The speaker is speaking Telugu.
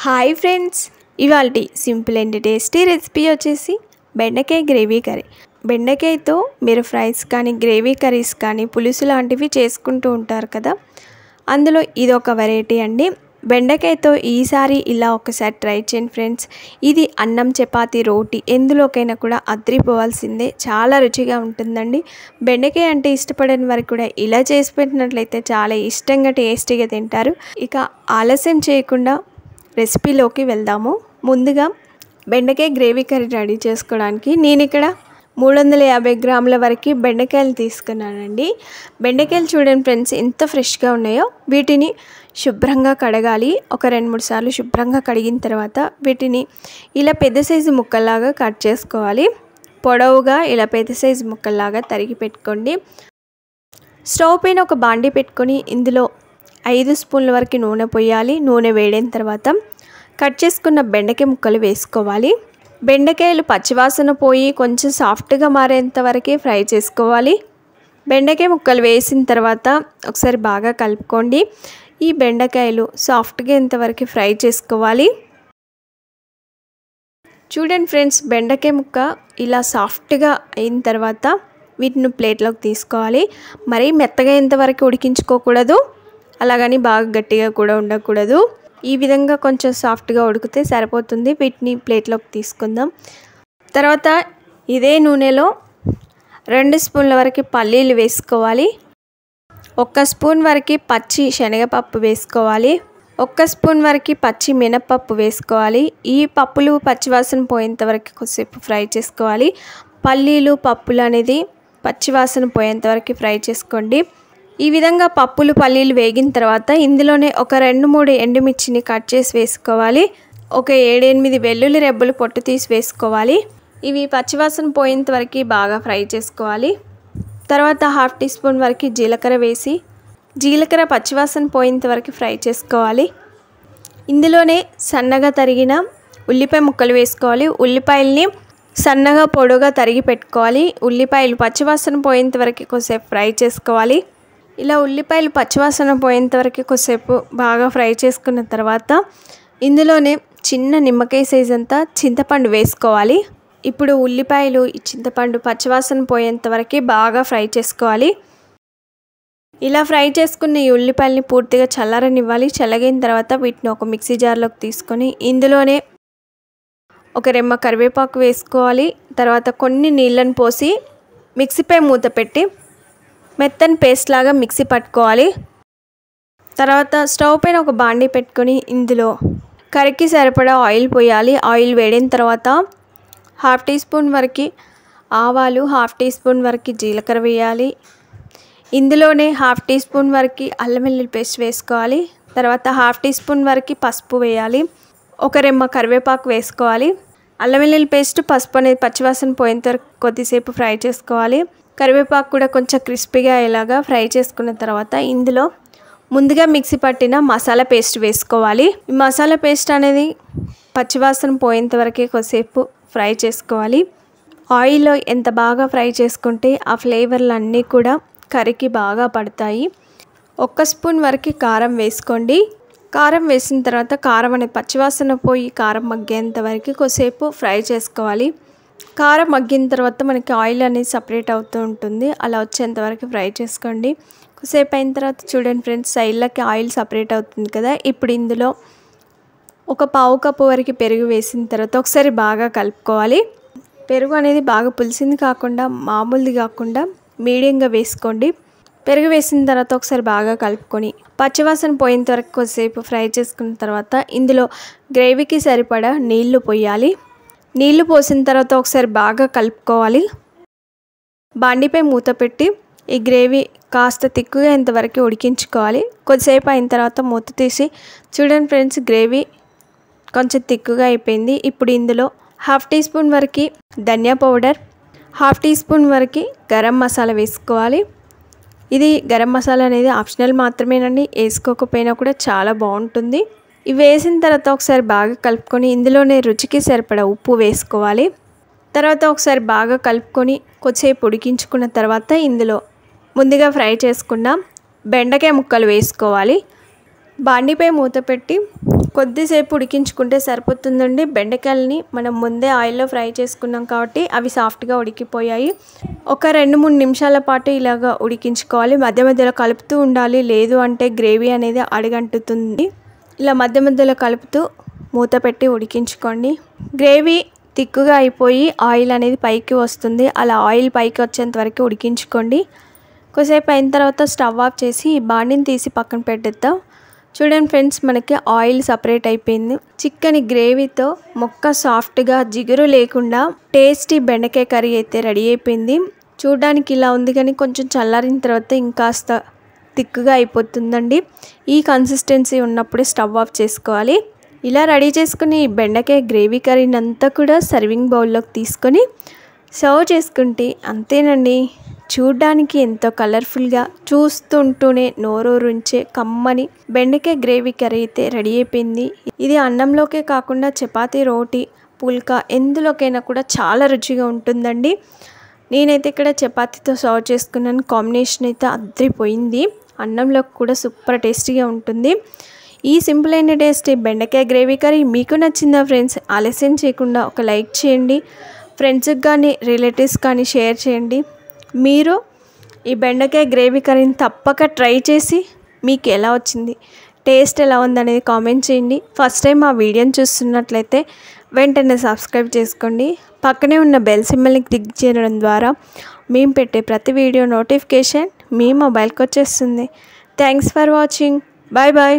హాయ్ ఫ్రెండ్స్, ఇవాల్టి సింపుల్ అండ్ టేస్టీ రెసిపీ వచ్చేసి బెండకాయ గ్రేవీ కర్రీ. బెండకాయతో మీరు ఫ్రైస్ కానీ గ్రేవీ కర్రీస్ కానీ పులుసు లాంటివి చేసుకుంటూ ఉంటారు కదా, అందులో ఇది ఒక వెరైటీ అండి. బెండకాయతో ఈసారి ఇలా ఒకసారి ట్రై చేయండి ఫ్రెండ్స్. ఇది అన్నం, చపాతీ, రోటీ ఎందులోకైనా కూడా అద్రిపోవాల్సిందే. చాలా రుచిగా ఉంటుందండి. బెండకాయ అంటే ఇష్టపడని వారికి కూడా ఇలా చేసి పెట్టినట్లయితే చాలా ఇష్టంగా టేస్టీగా తింటారు. ఇక ఆలస్యం చేయకుండా రెసిపీలోకి వెళ్దాము. ముందుగా బెండకాయ గ్రేవీ కర్రీ రెడీ చేసుకోవడానికి నేను ఇక్కడ 350 గ్రాముల వరకు బెండకాయలు తీసుకున్నానండి. బెండకాయలు చూడండి ఫ్రెండ్స్ ఎంత ఫ్రెష్గా ఉన్నాయో. వీటిని శుభ్రంగా కడగాలి. ఒక 2-3 సార్లు శుభ్రంగా కడిగిన తర్వాత వీటిని ఇలా పెద్ద సైజు ముక్కల్లాగా కట్ చేసుకోవాలి. పొడవుగా ఇలా పెద్ద సైజు ముక్కల్లాగా తరిగి పెట్టుకోండి. స్టవ్ పైన ఒక బాండీ పెట్టుకొని ఇందులో 5 స్పూన్ల వరకు నూనె పోయాలి. నూనె వేడైన తర్వాత కట్ చేసుకున్న బెండకాయ ముక్కలు వేసుకోవాలి. బెండకాయలు పచ్చివాసన పోయి కొంచెం సాఫ్ట్గా మారేంత వరకు ఫ్రై చేసుకోవాలి. బెండకాయ ముక్కలు వేసిన తర్వాత ఒకసారి బాగా కలుపుకోండి. ఈ బెండకాయలు సాఫ్ట్గా ఎంతవరకు ఫ్రై చేసుకోవాలి. చూడండి ఫ్రెండ్స్, బెండకాయ ముక్క ఇలా సాఫ్ట్గా అయిన తర్వాత వీటిని ప్లేట్లోకి తీసుకోవాలి. మరీ మెత్తగా ఎంతవరకు ఉడికించుకోకూడదు, అలాగని బాగా గట్టిగా కూడా ఉండకూడదు. ఈ విధంగా కొంచెం సాఫ్ట్గా ఉడికితే సరిపోతుంది. వీటిని ప్లేట్లోకి తీసుకుందాం. తర్వాత ఇదే నూనెలో 2 స్పూన్ల వరకు పల్లీలు వేసుకోవాలి. 1 స్పూన్ వరకు పచ్చి శనగపప్పు వేసుకోవాలి. 1 స్పూన్ వరకు పచ్చి మినపప్పు వేసుకోవాలి. ఈ పప్పులు పచ్చివాసన పోయేంత వరకు కొద్దిసేపు ఫ్రై చేసుకోవాలి. పల్లీలు పప్పులు అనేది పచ్చివాసన పోయేంత వరకు ఫ్రై చేసుకోండి. ఈ విధంగా పప్పులు పల్లీలు వేగిన తర్వాత ఇందులోనే ఒక 2-3 ఎండుమిర్చిని కట్ చేసి వేసుకోవాలి. ఒక 7-8 వెల్లుల్లి రెబ్బలు పొట్టు తీసి వేసుకోవాలి. ఇవి పచ్చివాసన పోయేంత వరకు బాగా ఫ్రై చేసుకోవాలి. తర్వాత 1/2 టీ స్పూన్ వరకు జీలకర్ర వేసి జీలకర్ర పచ్చివాసన పోయేంత వరకు ఫ్రై చేసుకోవాలి. ఇందులోనే సన్నగా తరిగిన ఉల్లిపాయ ముక్కలు వేసుకోవాలి. ఉల్లిపాయల్ని సన్నగా పొడుగా తరిగి పెట్టుకోవాలి. ఉల్లిపాయలు పచ్చివాసన పోయేంత వరకు కొద్దిసేపు ఫ్రై చేసుకోవాలి. ఇలా ఉల్లిపాయలు పచ్చివాసన పోయేంత వరకు కొద్దిసేపు బాగా ఫ్రై చేసుకున్న తర్వాత ఇందులోనే చిన్న నిమ్మకాయ సైజ్ అంతా చింతపండు వేసుకోవాలి. ఇప్పుడు ఉల్లిపాయలు చింతపండు పచ్చివాసన పోయేంత వరకు బాగా ఫ్రై చేసుకోవాలి. ఇలా ఫ్రై చేసుకున్న ఈ ఉల్లిపాయలని పూర్తిగా చల్లారనివ్వాలి. చల్లగిన తర్వాత వీటిని ఒక మిక్సీ జార్లోకి తీసుకొని ఇందులోనే ఒక రెమ్మ కరివేపాకు వేసుకోవాలి. తర్వాత కొన్ని నీళ్ళని పోసి మిక్సీపై మూత పెట్టి మెత్తని పేస్ట్ లాగా మిక్సీ పట్టుకోవాలి. తర్వాత స్టవ్ పైన ఒక బాండీ పెట్టుకొని ఇందులో కర్రీకి సరిపడా ఆయిల్ పోయాలి. ఆయిల్ వేడిన తర్వాత 1/2 టీ స్పూన్ వరకు ఆవాలు, 1/2 టీ స్పూన్ వరకు జీలకర్ర వేయాలి. ఇందులోనే 1/2 టీ స్పూన్ వరకు అల్లం వెల్లుల్లి పేస్ట్ వేసుకోవాలి. తర్వాత 1/2 టీ స్పూన్ వరకు పసుపు వేయాలి. ఒక రెమ్మ కరివేపాకు వేసుకోవాలి. అల్లం వెల్లుల్లి పేస్ట్ పసుపు అనేది పచ్చివాసన పోయేంత వరకు కొద్దిసేపు ఫ్రై చేసుకోవాలి. కరివేపాకు కూడా కొంచెం క్రిస్పీగా అయ్యేలాగా ఫ్రై చేసుకున్న తర్వాత ఇందులో ముందుగా మిక్సీ పట్టిన మసాలా పేస్ట్ వేసుకోవాలి. ఈ మసాలా పేస్ట్ అనేది పచ్చివాసన పోయేంత వరకే కొద్దిసేపు ఫ్రై చేసుకోవాలి. ఆయిల్లో ఎంత బాగా ఫ్రై చేసుకుంటే ఆ ఫ్లేవర్లు అన్నీ కూడా కర్రీకి బాగా పడతాయి. 1 స్పూన్ వరకు కారం వేసుకోండి. కారం వేసిన తర్వాత కారం అనేది పచ్చివాసన పోయి కారం మగ్గేంత వరకు కొద్దిసేపు ఫ్రై చేసుకోవాలి. కారం మగ్గిన తర్వాత మనకి ఆయిల్ అనేది సపరేట్ అవుతూ ఉంటుంది. అలా వచ్చేంత వరకు ఫ్రై చేసుకోండి. కొద్దిసేపు అయిన తర్వాత చూడండి ఫ్రెండ్స్, సైడ్లకి ఆయిల్ సపరేట్ అవుతుంది కదా. ఇప్పుడు ఇందులో ఒక 1/2 కప్పు వరకు పెరుగు వేసిన తర్వాత ఒకసారి బాగా కలుపుకోవాలి. పెరుగు అనేది బాగా పులిసింది కాకుండా మామూలుది కాకుండా మీడియంగా వేసుకోండి. పెరుగు వేసిన తర్వాత ఒకసారి బాగా కలుపుకొని పచ్చివాసన పోయేంత వరకు కొద్దిసేపు ఫ్రై చేసుకున్న తర్వాత ఇందులో గ్రేవీకి సరిపడా నీళ్లు పోయాలి. నీళ్లు పోసిన తర్వాత ఒకసారి బాగా కలుపుకోవాలి. బాండీపై మూత పెట్టి ఈ గ్రేవీ కాస్త తిక్కుగా ఇంతవరకు ఉడికించుకోవాలి. కొద్దిసేపు అయిన తర్వాత మూత తీసి చూడండి ఫ్రెండ్స్, గ్రేవీ కొంచెం తిక్కుగా అయిపోయింది. ఇప్పుడు ఇందులో 1/2 టీ స్పూన్ వరకు ధనియా పౌడర్, 1/2 టీ స్పూన్ వరకు గరం మసాలా వేసుకోవాలి. ఇది గరం మసాలా అనేది ఆప్షనల్ మాత్రమేనండి, వేసుకోకపోయినా కూడా చాలా బాగుంటుంది. ఇవి వేసిన తర్వాత ఒకసారి బాగా కలుపుకొని ఇందులోనే రుచికి సరిపడా ఉప్పు వేసుకోవాలి. తర్వాత ఒకసారి బాగా కలుపుకొని కొద్దిసేపు ఉడికించుకున్న తర్వాత ఇందులో ముందుగా ఫ్రై చేసుకున్న బెండకాయ ముక్కలు వేసుకోవాలి. బాండీపై మూత పెట్టి కొద్దిసేపు ఉడికించుకుంటే సరిపోతుందండి. బెండకాయలని మనం ముందే ఆయిల్లో ఫ్రై చేసుకున్నాం కాబట్టి అవి సాఫ్ట్గా ఉడికిపోయాయి. ఒక 2-3 నిమిషాల పాటు ఇలాగా ఉడికించుకోవాలి. మధ్య మధ్యలో కలుపుతూ ఉండాలి, లేదు అంటే గ్రేవీ అనేది అడుగంటుతుంది. ఇలా మధ్య మధ్యలో కలుపుతూ మూత పెట్టి ఉడికించుకోండి. గ్రేవీ తిక్కుగా అయిపోయి ఆయిల్ అనేది పైకి వస్తుంది. అలా ఆయిల్ పైకి వచ్చేంత వరకు ఉడికించుకోండి. కొద్దిసేపు అయిన తర్వాత స్టవ్ ఆఫ్ చేసి బాండీని తీసి పక్కన పెట్టేద్దాం. చూడండి ఫ్రెండ్స్, మనకి ఆయిల్ సపరేట్ అయిపోయింది. చికెన్ గ్రేవీతో మొక్క సాఫ్ట్గా జిగురు లేకుండా టేస్టీ బెండకాయ కర్రీ అయితే రెడీ అయిపోయింది. చూడడానికి ఇలా ఉంది కానీ కొంచెం చల్లారిన తర్వాత ఇంకాస్త థిక్గా అయిపోతుందండి. ఈ కన్సిస్టెన్సీ ఉన్నప్పుడే స్టవ్ ఆఫ్ చేసుకోవాలి. ఇలా రెడీ చేసుకుని బెండకాయ గ్రేవీ కర్రీని అంతా కూడా సర్వింగ్ బౌల్లోకి తీసుకొని సర్వ్ చేసుకుంటే అంతేనండి. చూడ్డానికి ఎంతో కలర్ఫుల్గా, చూస్తుంటూనే నోరూరించే కమ్మని బెండకాయ గ్రేవీ కర్రీ అయితే రెడీ అయిపోయింది. ఇది అన్నంలోకే కాకుండా చపాతీ, రోటీ, పుల్కా ఎందులోకైనా కూడా చాలా రుచిగా ఉంటుందండి. నేనైతే ఇక్కడ చపాతీతో సర్వ్ చేసుకున్నాను. కాంబినేషన్ అయితే అద్రిపోయింది. అన్నంలోకి కూడా సూపర్ టేస్టీగా ఉంటుంది. ఈ సింపుల్ అండ్ టేస్టీ బెండకాయ గ్రేవీ కర్రీ మీకు నచ్చిందా ఫ్రెండ్స్? ఆలస్యం చేయకుండా ఒక లైక్ చేయండి. ఫ్రెండ్స్కి కానీ రిలేటివ్స్ కానీ షేర్ చేయండి. మీరు ఈ బెండకాయ గ్రేవీ కర్రీని తప్పక ట్రై చేసి మీకు ఎలా వచ్చింది, టేస్ట్ ఎలా ఉందనేది కామెంట్ చేయండి. ఫస్ట్ టైం మా వీడియోని చూస్తున్నట్లయితే వెంటనే సబ్స్క్రైబ్ చేసుకోండి. పక్కనే ఉన్న బెల్ సింబల్ని క్లిక్ చేయడం ద్వారా మేము పెట్టే ప్రతి వీడియో నోటిఫికేషన్ మీ మొబైల్కి వచ్చేస్తుంది. Thanks for watching. Bye bye.